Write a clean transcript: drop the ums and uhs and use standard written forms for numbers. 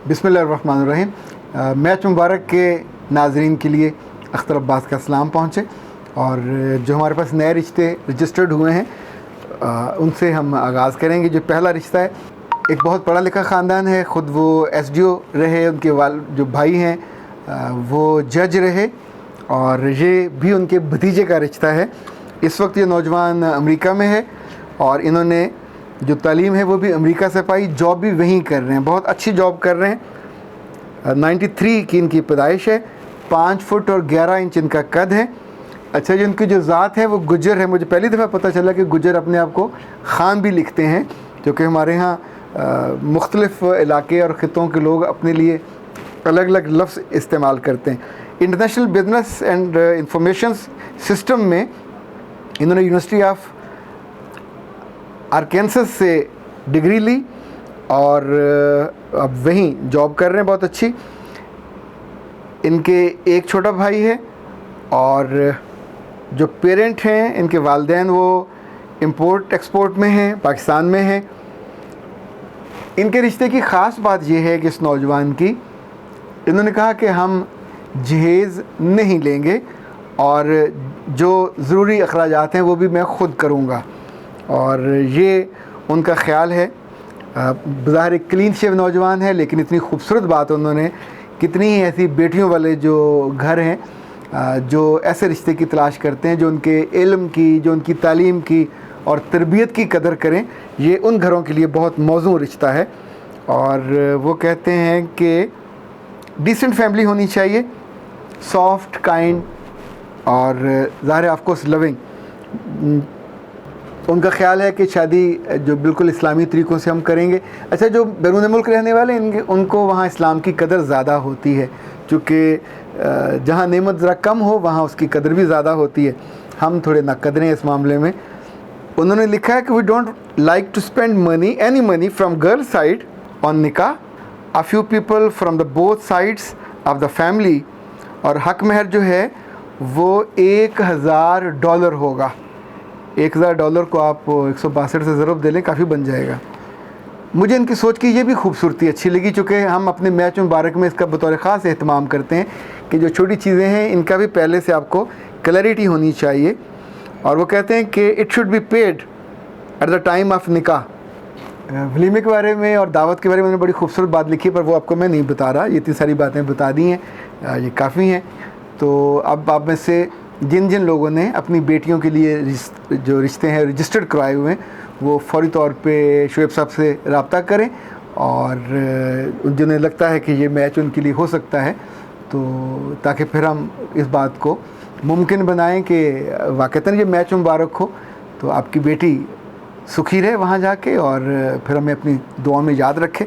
बिस्मिल्लाहिर्रहमानिर्रहीम। मैच मुबारक के नाजरीन के लिए अख्तर अब्बास का सलाम पहुँचे और जो हमारे पास नए रिश्ते रजिस्टर्ड हुए हैं उनसे हम आगाज़ करेंगे। जो पहला रिश्ता है, एक बहुत पढ़ा लिखा ख़ानदान है, ख़ुद वो SDO रहे, उनके जो भाई हैं वो जज रहे और ये भी उनके भतीजे का रिश्ता है। इस वक्त ये नौजवान अमेरिका में है और इन्होंने जो तालीम है वो भी अमेरिका से पाई, जॉब भी वहीं कर रहे हैं, बहुत अच्छी जॉब कर रहे हैं। 93 की इनकी पैदाइश है, 5 फुट और 11 इंच इनका कद है। अच्छा जी, उनकी जो ज़ात है वो गुजर है। मुझे पहली दफ़ा पता चला कि गुजर अपने आप को ख़ान भी लिखते हैं, क्योंकि हमारे यहाँ मुख्तलिफ़ इलाके और ख़ित्तों के लोग अपने लिए अलग अलग लफ्ज़ इस्तेमाल करते हैं। International business and information system में इन्होंने यूनिवर्सिटी ऑफ आर्कांसस से डिग्री ली और अब वहीं जॉब कर रहे हैं, बहुत अच्छी। इनके एक छोटा भाई है और जो पेरेंट हैं, इनके वालिदैन वो इंपोर्ट एक्सपोर्ट में हैं, पाकिस्तान में हैं। इनके रिश्ते की ख़ास बात यह है कि इस नौजवान की, इन्होंने कहा कि हम जहेज़ नहीं लेंगे और जो ज़रूरी अखराजात हैं वो भी मैं ख़ुद करूँगा, और ये उनका ख़्याल है। बज़ाहिर एक क्लीन शेव नौजवान है, लेकिन इतनी खूबसूरत बात उन्होंने, कितनी ही ऐसी बेटियों वाले जो घर हैं जो ऐसे रिश्ते की तलाश करते हैं, जो उनके इल्म की, जो उनकी तालीम की और तरबियत की कदर करें। ये उन घरों के लिए बहुत मौजूद रिश्ता है और वो कहते हैं कि डिसेंट फैमिली होनी चाहिए, सॉफ्ट, काइंड और ज़ाहिर है ऑफकोर्स लविंग। उनका ख़्याल है कि शादी जो बिल्कुल इस्लामी तरीक़ों से हम करेंगे। अच्छा, जो बैरून मुल्क रहने वाले हैं उनको वहाँ इस्लाम की कदर ज़्यादा होती है, चूँकि जहाँ नेमत ज़रा कम हो वहाँ उसकी कदर भी ज़्यादा होती है। हम थोड़े नाकदर हैं इस मामले में। उन्होंने लिखा है कि we don't like to spend money, any money from girl side on निकाह, a few people from the both sides of the family, और हक महर जो है वो $1000 होगा। $1000 को आप 162 से ज़रूर दे लें, काफ़ी बन जाएगा। मुझे इनकी सोच की ये भी खूबसूरती अच्छी लगी, चूँकि हम अपने मैच मुबारक में इसका बतौर ख़ास एहतमाम करते हैं कि जो छोटी चीज़ें हैं इनका भी पहले से आपको क्लैरिटी होनी चाहिए। और वो कहते हैं कि it should be paid at the time of निकाह। वलीमे के बारे में और दावत के बारे में उन्होंने बड़ी खूबसूरत बात लिखी, पर वो आपको मैं नहीं बता रहा, ये इतनी सारी बातें बता दी हैं, ये काफ़ी हैं। तो अब आप में से जिन जिन लोगों ने अपनी बेटियों के लिए जो रिश्ते हैं रजिस्टर्ड करवाए हुए हैं, वो फ़ौरी तौर पे शुएब साहब से रब्ता करें, और जिन्हें लगता है कि ये मैच उनके लिए हो सकता है, तो ताकि फिर हम इस बात को मुमकिन बनाएं कि वाक़तन ये मैच मुबारक हो, तो आपकी बेटी सुखी रहे वहाँ जाके, और फिर हमें अपनी दुआ में याद रखें।